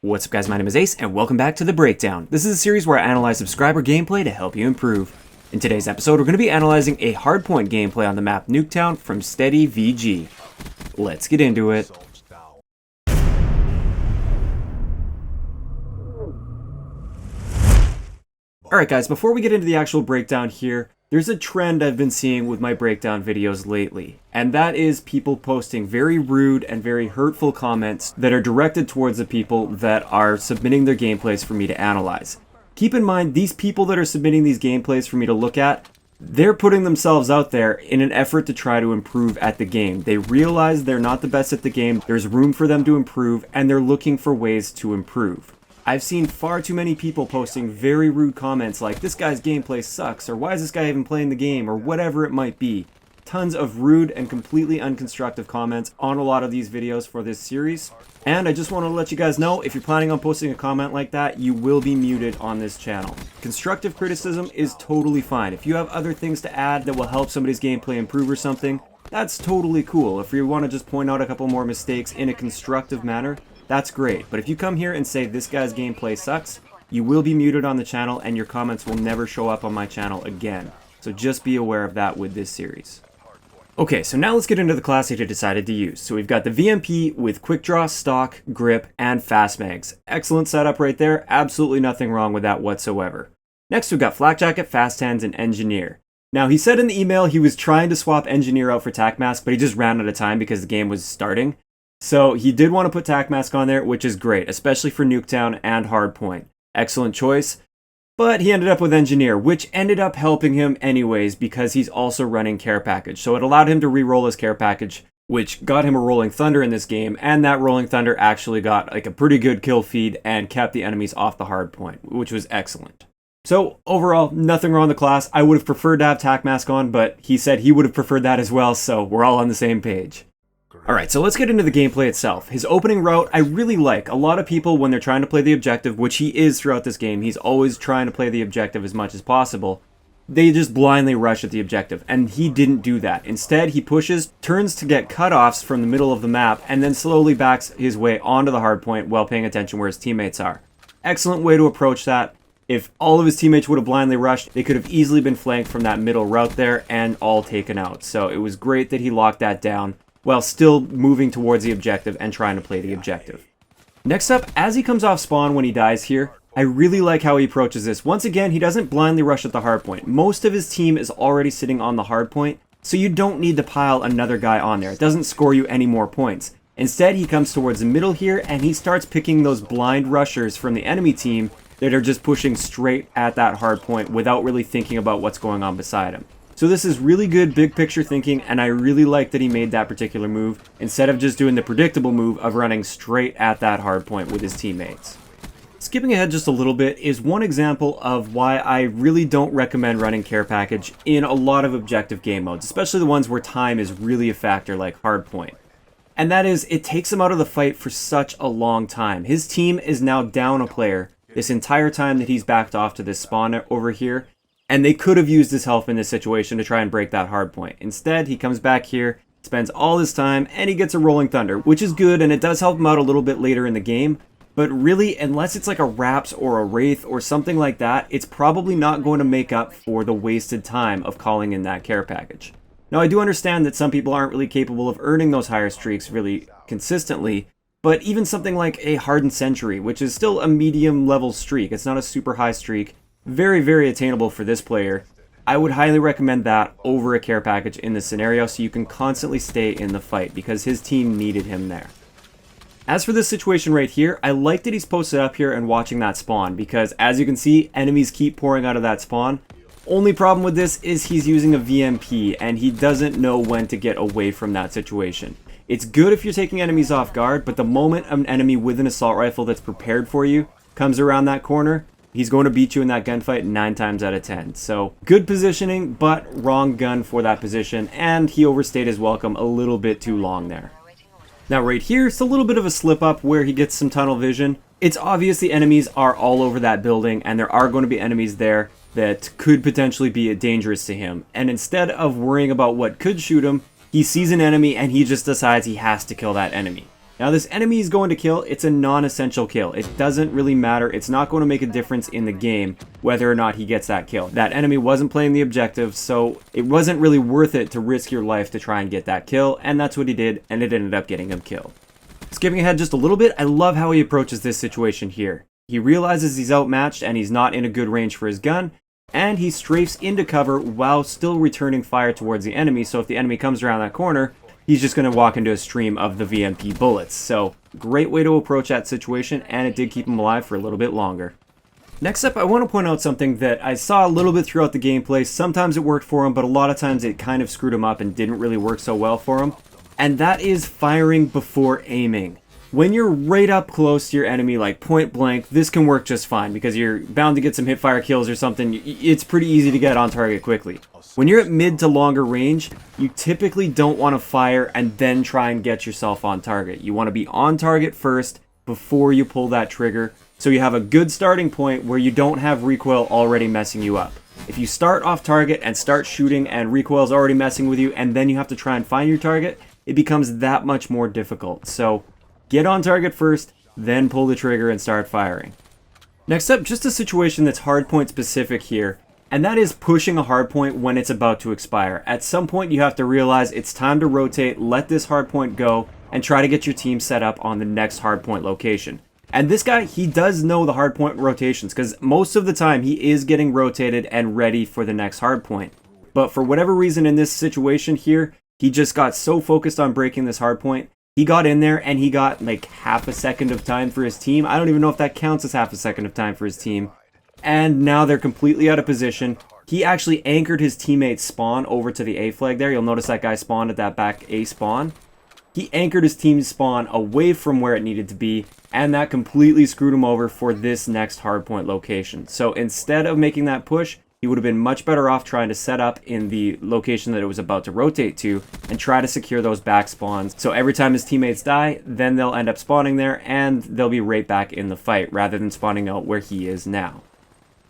What's up guys, my name is Ace, and welcome back to The Breakdown. This is a series where I analyze subscriber gameplay to help you improve. In today's episode, we're going to be analyzing a Hardpoint gameplay on the map Nuketown from SteadyVG. Let's get into it. Alright guys, before we get into the actual breakdown here, there's a trend I've been seeing with my breakdown videos lately, and that is people posting very rude and very hurtful comments that are directed towards the people that are submitting their gameplays for me to analyze. Keep in mind, these people that are submitting these gameplays for me to look at, they're putting themselves out there in an effort to try to improve at the game. They realize they're not the best at the game, there's room for them to improve, and they're looking for ways to improve. I've seen far too many people posting very rude comments like, this guy's gameplay sucks, or why is this guy even playing the game, or whatever it might be. Tons of rude and completely unconstructive comments on a lot of these videos for this series. And I just want to let you guys know, if you're planning on posting a comment like that, you will be muted on this channel. Constructive criticism is totally fine. If you have other things to add that will help somebody's gameplay improve or something, that's totally cool. If you want to just point out a couple more mistakes in a constructive manner, that's great. But if you come here and say this guy's gameplay sucks, you will be muted on the channel and your comments will never show up on my channel again. So just be aware of that with this series. Okay, so now let's get into the class that I decided to use. So we've got the VMP with quick draw, stock, grip, and fast mags. Excellent setup right there. Absolutely nothing wrong with that whatsoever. Next we've got flak jacket, fast hands, and engineer. Now he said in the email he was trying to swap engineer out for tac mask, but he just ran out of time because the game was starting. So he did want to put tac mask on there, which is great, especially for Nuketown and Hardpoint. Excellent choice. But he ended up with engineer, which ended up helping him anyways because he's also running care package. So it allowed him to re-roll his care package, which got him a rolling thunder in this game, and that rolling thunder actually got like a pretty good kill feed and kept the enemies off the Hardpoint, which was excellent. So overall, nothing wrong with the class. I would have preferred to have tac mask on, but he said he would have preferred that as well, so we're all on the same page. Alright, so let's get into the gameplay itself. His opening route, I really like. A lot of people, when they're trying to play the objective, which he is throughout this game, he's always trying to play the objective as much as possible, they just blindly rush at the objective, and he didn't do that. Instead, he pushes, turns to get cutoffs from the middle of the map, and then slowly backs his way onto the hardpoint while paying attention where his teammates are. Excellent way to approach that. If all of his teammates would have blindly rushed, they could have easily been flanked from that middle route there and all taken out. So it was great that he locked that down, while still moving towards the objective and trying to play the objective. Next up, as he comes off spawn when he dies here, I really like how he approaches this. Once again, he doesn't blindly rush at the hardpoint. Most of his team is already sitting on the hardpoint, so you don't need to pile another guy on there. It doesn't score you any more points. Instead, he comes towards the middle here, and he starts picking those blind rushers from the enemy team that are just pushing straight at that hardpoint without really thinking about what's going on beside him. So this is really good big picture thinking, and I really like that he made that particular move instead of just doing the predictable move of running straight at that hardpoint with his teammates. Skipping ahead just a little bit is one example of why I really don't recommend running care package in a lot of objective game modes, especially the ones where time is really a factor like Hardpoint. And that is, it takes him out of the fight for such a long time. His team is now down a player this entire time that he's backed off to this spawn over here. And they could have used his help in this situation to try and break that hard point. Instead, he comes back here, spends all his time, and he gets a rolling thunder, which is good, and it does help him out a little bit later in the game. But really, unless it's like a Raps or a Wraith or something like that, it's probably not going to make up for the wasted time of calling in that care package. Now, I do understand that some people aren't really capable of earning those higher streaks really consistently, but even something like a Hardened Sentry, which is still a medium level streak, it's not a super high streak, very, very attainable for this player. I would highly recommend that over a care package in this scenario so you can constantly stay in the fight because his team needed him there. As for this situation right here, I like that he's posted up here and watching that spawn because as you can see, enemies keep pouring out of that spawn. Only problem with this is he's using a VMP and he doesn't know when to get away from that situation. It's good if you're taking enemies off guard, but the moment an enemy with an assault rifle that's prepared for you comes around that corner, he's going to beat you in that gunfight 9 times out of 10. So good positioning, but wrong gun for that position, and he overstayed his welcome a little bit too long there. Now right here, it's a little bit of a slip up where he gets some tunnel vision. It's obvious the enemies are all over that building, and there are going to be enemies there that could potentially be dangerous to him. And instead of worrying about what could shoot him, he sees an enemy and he just decides he has to kill that enemy. Now this enemy he's going to kill, it's a non-essential kill. It doesn't really matter. It's not going to make a difference in the game whether or not he gets that kill. That enemy wasn't playing the objective, so it wasn't really worth it to risk your life to try and get that kill, and that's what he did, and it ended up getting him killed. Skipping ahead just a little bit, I love how he approaches this situation here. He realizes he's outmatched and he's not in a good range for his gun, and he strafes into cover while still returning fire towards the enemy, so if the enemy comes around that corner, he's just going to walk into a stream of the VMP bullets. So, great way to approach that situation, and it did keep him alive for a little bit longer. Next up, I want to point out something that I saw a little bit throughout the gameplay. Sometimes it worked for him, but a lot of times it kind of screwed him up and didn't really work so well for him. And that is firing before aiming. When you're right up close to your enemy, like point blank, this can work just fine because you're bound to get some hipfire kills or something. It's pretty easy to get on target quickly. When you're at mid to longer range, you typically don't want to fire and then try and get yourself on target. You want to be on target first before you pull that trigger, so you have a good starting point where you don't have recoil already messing you up. If you start off target and start shooting and recoil is already messing with you, and then you have to try and find your target, it becomes that much more difficult. So get on target first, then pull the trigger and start firing. Next up, just a situation that's hardpoint specific here, and that is pushing a hardpoint when it's about to expire. At some point you have to realize it's time to rotate, let this hardpoint go, and try to get your team set up on the next hardpoint location. And this guy, he does know the hardpoint rotations, because most of the time he is getting rotated and ready for the next hardpoint. But for whatever reason in this situation here, he just got so focused on breaking this hardpoint, he got in there and he got like half a second of time for his team. I don't even know if that counts as half a second of time for his team. And now they're completely out of position. He actually anchored his teammate's spawn over to the A flag there. You'll notice that guy spawned at that back A spawn. He anchored his team's spawn away from where it needed to be, and that completely screwed him over for this next hardpoint location. So instead of making that push, he would have been much better off trying to set up in the location that it was about to rotate to and try to secure those back spawns. So every time his teammates die, then they'll end up spawning there and they'll be right back in the fight rather than spawning out where he is now.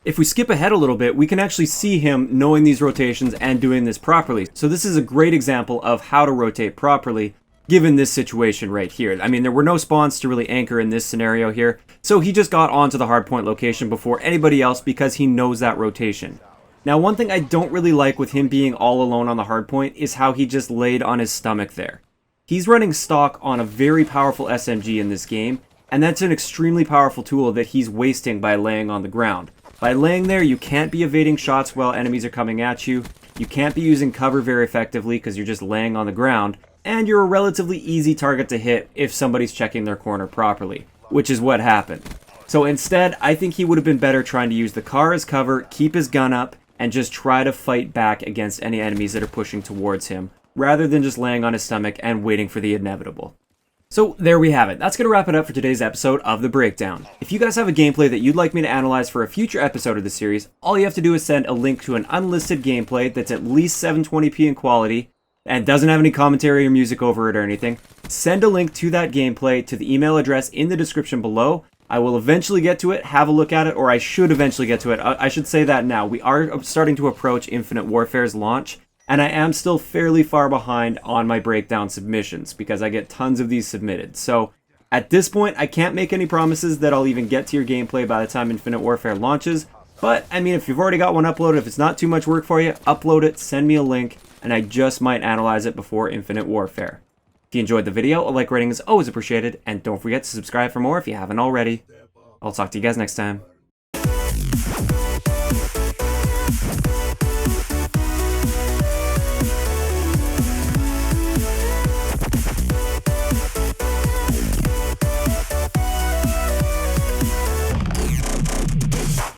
If we skip ahead a little bit, we can actually see him knowing these rotations and doing this properly. So this is a great example of how to rotate properly given this situation right here. I mean, there were no spawns to really anchor in this scenario here, so he just got onto the hardpoint location before anybody else because he knows that rotation. Now, one thing I don't really like with him being all alone on the hardpoint is how he just laid on his stomach there. He's running stock on a very powerful SMG in this game, and that's an extremely powerful tool that he's wasting by laying on the ground. By laying there, you can't be evading shots while enemies are coming at you, you can't be using cover very effectively because you're just laying on the ground, and you're a relatively easy target to hit if somebody's checking their corner properly, which is what happened. So instead, I think he would have been better trying to use the car as cover, keep his gun up, and just try to fight back against any enemies that are pushing towards him, rather than just laying on his stomach and waiting for the inevitable. So there we have it. That's going to wrap it up for today's episode of The Breakdown. If you guys have a gameplay that you'd like me to analyze for a future episode of the series, all you have to do is send a link to an unlisted gameplay that's at least 720p in quality, and doesn't have any commentary or music over it or anything. Send a link to that gameplay to the email address in the description below. I will eventually get to it, have a look at it, or I should eventually get to it. I should say that now. We are starting to approach Infinite Warfare's launch, and I am still fairly far behind on my breakdown submissions because I get tons of these submitted. So at this point, I can't make any promises that I'll even get to your gameplay by the time Infinite Warfare launches. But, I mean, if you've already got one uploaded, if it's not too much work for you, upload it, send me a link, and I just might analyze it before Infinite Warfare. If you enjoyed the video, a like rating is always appreciated, and don't forget to subscribe for more if you haven't already. I'll talk to you guys next time.